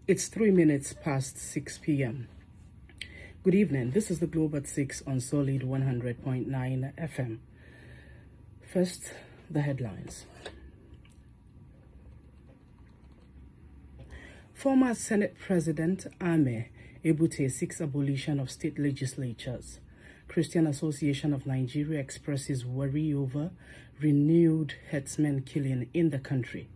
It's 3 minutes past 6 p.m. Good evening. This is the Globe at 6 on Solid 100.9 FM. First, the headlines. Former Senate President Ame Ebute seeks abolition of state legislatures. Christian Association of Nigeria expresses worry over renewed herdsmen killing in the country.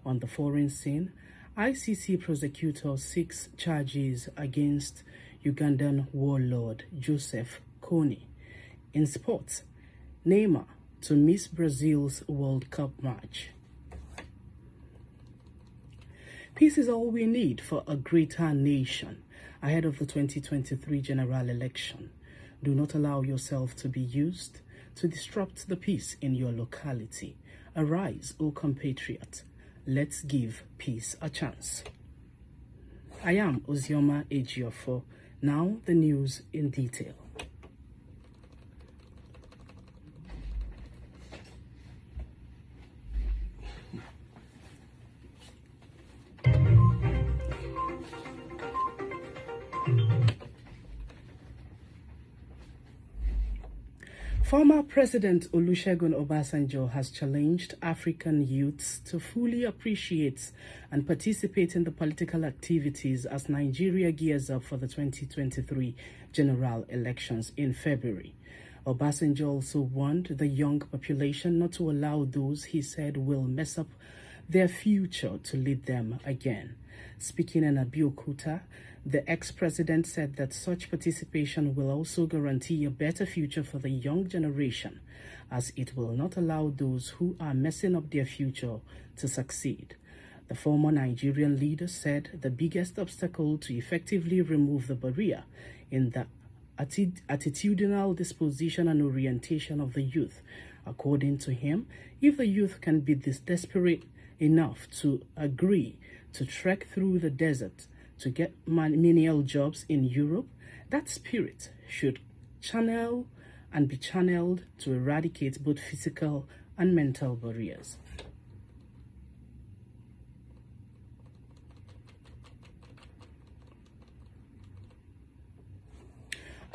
On the foreign scene, ICC prosecutor seeks charges against Ugandan warlord Joseph Kony. In sports, Neymar to miss Brazil's World Cup match. Peace is all we need for a greater nation ahead of the 2023 general election. Do not allow yourself to be used to disrupt the peace in your locality. Arise, O compatriot. Let's give peace a chance. I am Ozioma Ejiofo. Now the news in detail. Former President Olusegun Obasanjo has challenged African youths to fully appreciate and participate in the political activities as Nigeria gears up for the 2023 general elections in February. Obasanjo also warned the young population not to allow those he said will mess up their future to lead them again. Speaking in Abeokuta, the ex-president said that such participation will also guarantee a better future for the young generation, as it will not allow those who are messing up their future to succeed. The former Nigerian leader said the biggest obstacle to effectively remove the barrier in the attitudinal disposition and orientation of the youth. According to him, if the youth can be this desperate enough to agree to trek through the desert to get menial jobs in Europe, that spirit should channel and be channeled to eradicate both physical and mental barriers.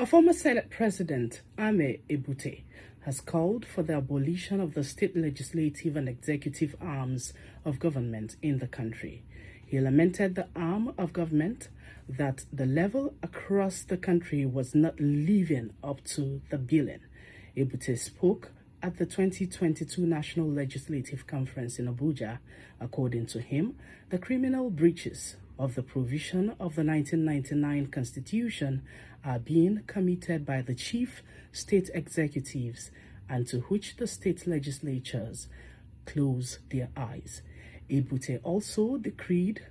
A former Senate President, Ame Ebute, has called for the abolition of the state legislative and executive arms of government in the country. He lamented the arm of government that the level across the country was not living up to the billing. Ebute spoke at the 2022 National Legislative Conference in Abuja. According to him, the criminal breaches of the provision of the 1999 Constitution are being committed by the chief state executives and to which the state legislatures close their eyes. Ebute also decreed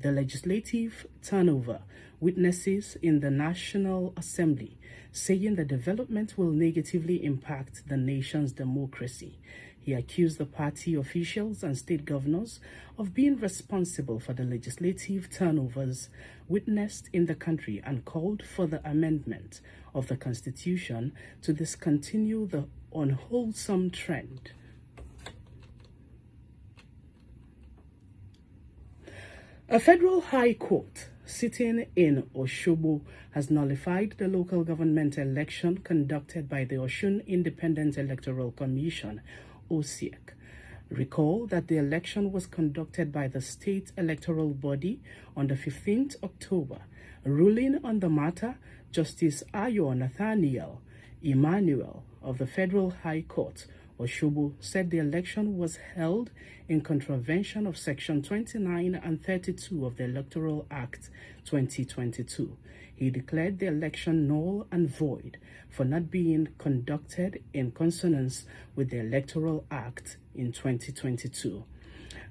the legislative turnover witnesses in the National Assembly, saying the development will negatively impact the nation's democracy. He accused the party officials and state governors of being responsible for the legislative turnovers witnessed in the country and called for the amendment of the Constitution to discontinue the unwholesome trend. A federal high court sitting in Osogbo has nullified the local government election conducted by the Osun Independent Electoral Commission, OSIEC. Recall that the election was conducted by the state electoral body on the 15th October. Ruling on the matter, Justice Ayo Nathaniel Emmanuel of the Federal High Court, Osogbo, said the election was held in contravention of Section 29 and 32 of the Electoral Act 2022. He declared the election null and void for not being conducted in consonance with the Electoral Act in 2022.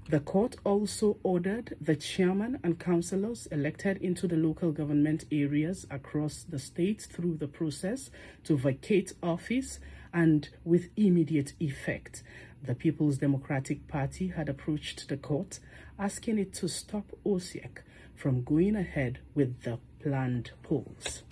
The court also ordered the chairman and councillors elected into the local government areas across the state through the process to vacate office and with immediate effect. The People's Democratic Party had approached the court asking it to stop OSIEC from going ahead with the planned polls.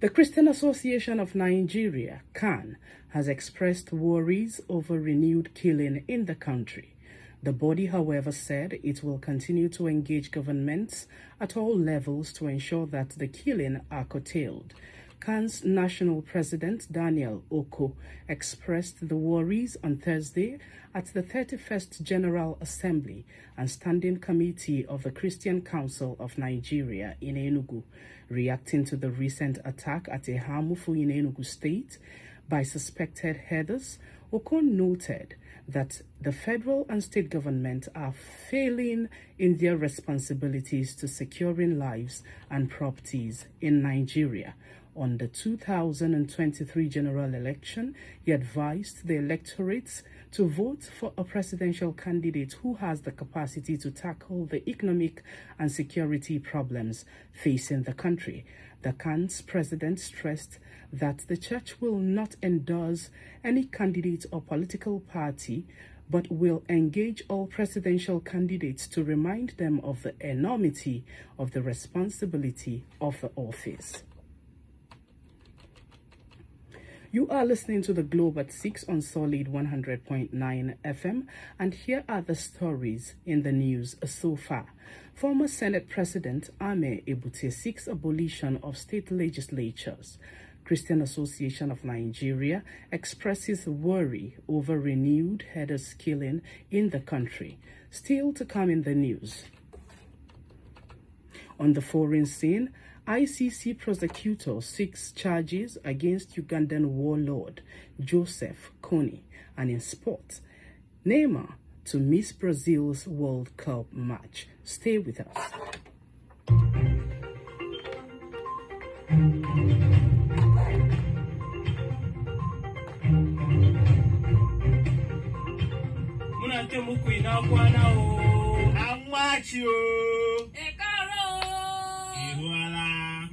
The Christian Association of Nigeria, CAN, has expressed worries over renewed killing in the country. The body, however, said it will continue to engage governments at all levels to ensure that the killing are curtailed. CAN's national president, Daniel Oko, expressed the worries on Thursday at the 31st General Assembly and Standing Committee of the Christian Council of Nigeria in Enugu, reacting to the recent attack at a Hamufu in Enugu State by suspected headers. Oko noted that the federal and state government are failing in their responsibilities to securing lives and properties in Nigeria. On the 2023 general election, he advised the electorates to vote for a presidential candidate who has the capacity to tackle the economic and security problems facing the country. The CAN's president stressed that the church will not endorse any candidate or political party, but will engage all presidential candidates to remind them of the enormity of the responsibility of the office. You are listening to The Globe at 6 on Solid 100.9 FM, and here are the stories in the news so far. Former Senate President Ame Ebute seeks abolition of state legislatures. Christian Association of Nigeria expresses worry over renewed headers killing in the country. Still to come in the news. On the foreign scene, ICC prosecutor seeks charges against Ugandan warlord Joseph Kony. And in sport, Neymar to miss Brazil's World Cup match. Stay with us.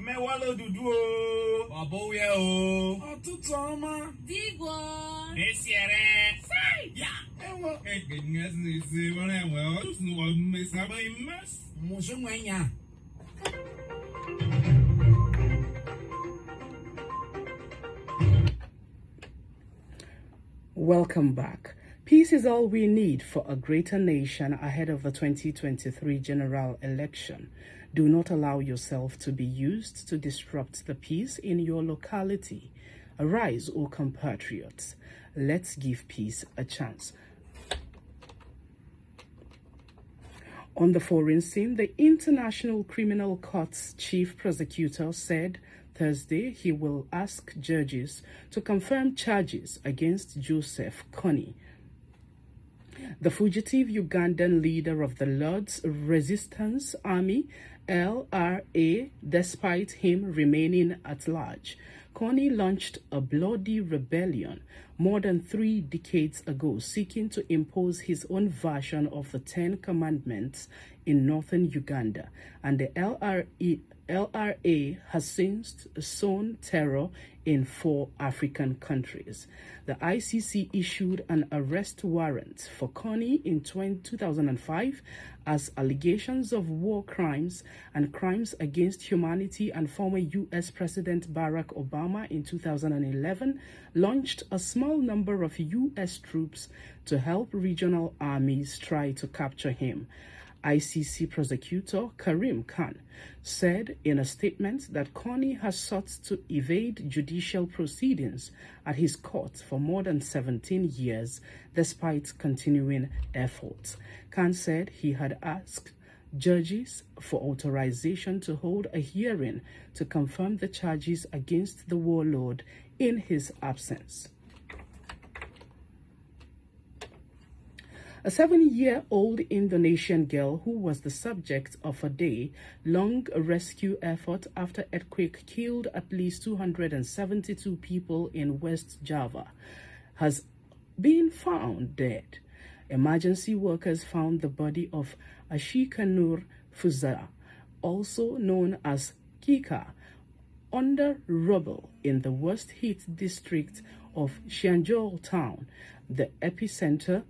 Mewalo dudu o aboye o otutu ọma digwo esiere sai ya ewo egengas ni se wona ewo otutu wo mesaba imas muso nwanya. Welcome back. Peace is all we need for a greater nation ahead of the 2023 general election. Do not allow yourself to be used to disrupt the peace in your locality. Arise, O compatriots. Let's give peace a chance. On the foreign scene, the International Criminal Court's chief prosecutor said Thursday he will ask judges to confirm charges against Joseph Kony, the fugitive Ugandan leader of the Lord's Resistance Army, LRA, despite him remaining at large. Kony launched a bloody rebellion more than 3 decades ago, seeking to impose his own version of the 10 Commandments in northern Uganda, and the LRA has since sown terror in 4 African countries. The ICC issued an arrest warrant for Kony in 2005 as allegations of war crimes and crimes against humanity, and former U.S. President Barack Obama in 2011 launched a small number of U.S. troops to help regional armies try to capture him. ICC prosecutor Karim Khan said in a statement that Kony has sought to evade judicial proceedings at his court for more than 17 years, despite continuing efforts. Khan said he had asked judges for authorization to hold a hearing to confirm the charges against the warlord in his absence. A 7-year-old Indonesian girl who was the subject of a day-long rescue effort after earthquake killed at least 272 people in West Java has been found dead. Emergency workers found the body of Ashika Nur Fuza, also known as Kika, under rubble in the worst-hit district of Cianjur town, the epicenter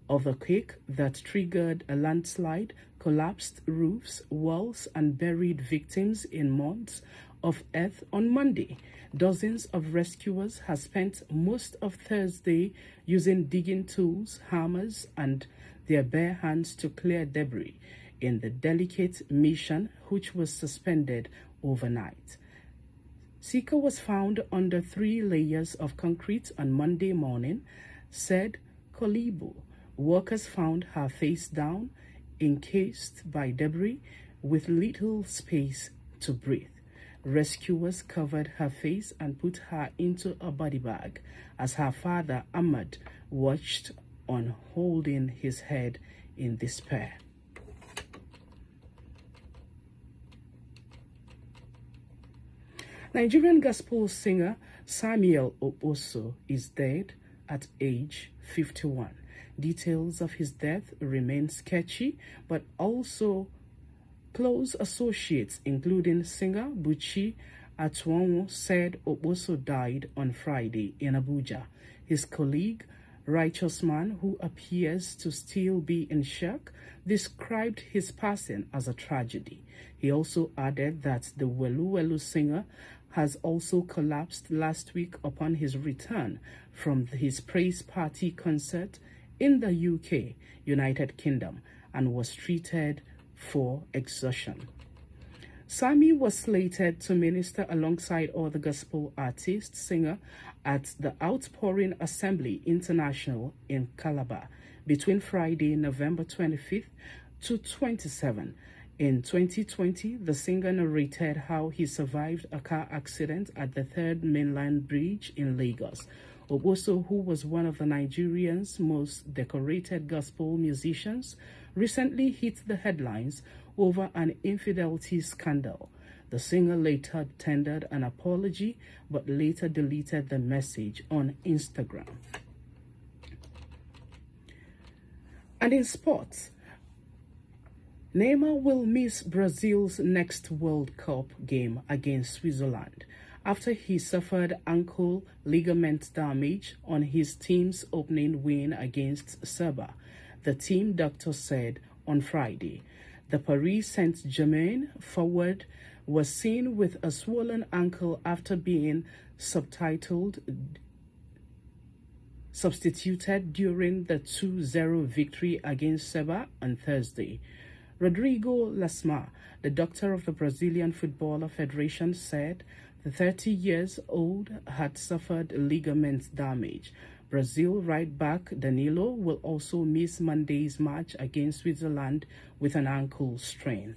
of the quake that triggered a landslide, collapsed roofs, walls, and buried victims in months of earth on Monday. Dozens of rescuers have spent most of Thursday using digging tools, hammers, and their bare hands to clear debris in the delicate mission, which was suspended overnight. Sika was found under 3 layers of concrete on Monday morning, said Kolibu. Workers found her face down, encased by debris, with little space to breathe. Rescuers covered her face and put her into a body bag as her father, Ahmad, watched on, holding his head in despair. Nigerian gospel singer Samuel Okposo is dead at age 51. Details of his death remain sketchy, but also close associates, including singer Buchi Atuonwo, said Okposo died on Friday in Abuja. His colleague, Righteous Man, who appears to still be in shock, described his passing as a tragedy. He also added that the Welu Welu singer has also collapsed last week upon his return from his Praise Party concert in the UK, United Kingdom, and was treated for exhaustion. Sammy was slated to minister alongside other gospel artist singer at the Outpouring Assembly International in Calabar between Friday, November 25th to 27th. In 2020, the singer narrated how he survived a car accident at the 3rd Mainland Bridge in Lagos. Okposo, who was one of the Nigerian's most decorated gospel musicians, recently hit the headlines over an infidelity scandal. The singer later tendered an apology, but later deleted the message on Instagram. And in sports, Neymar will miss Brazil's next World Cup game against Switzerland after he suffered ankle ligament damage on his team's opening win against Serbia, the team doctor said on Friday. The Paris Saint-Germain forward was seen with a swollen ankle after being substituted during the 2-0 victory against Serbia on Thursday. Rodrigo Lasma, the doctor of the Brazilian Football Federation, said the 30-year-old had suffered ligament damage. Brazil right back Danilo will also miss Monday's match against Switzerland with an ankle strain.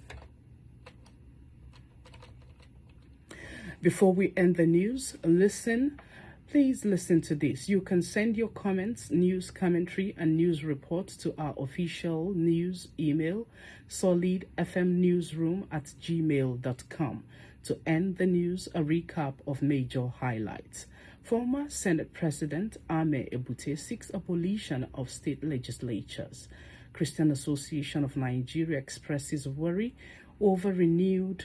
Before we end the news, please listen to this. You can send your comments, news commentary, and news reports to our official news email, solidfmnewsroom@gmail.com. To end the news, a recap of major highlights. Former Senate President Ame Ebute seeks abolition of state legislatures. Christian Association of Nigeria expresses worry over renewed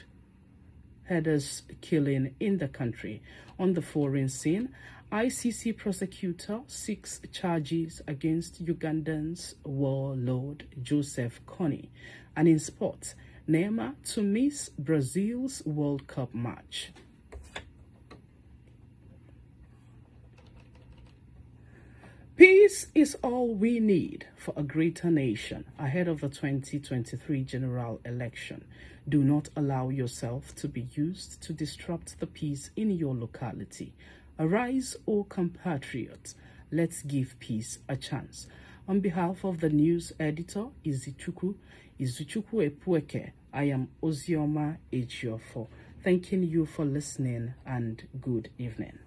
herders killing in the country. On the foreign scene, ICC prosecutor seeks charges against Ugandan's warlord Joseph Kony. And in sports, Neymar to miss Brazil's World Cup match. Peace is all we need for a greater nation ahead of the 2023 general election. Do not allow yourself to be used to disrupt the peace in your locality. Arise, O compatriots. Let's give peace a chance. On behalf of the news editor, Izuchukwu Epueke, I am Ozioma Ejiofo, thanking you for listening and good evening.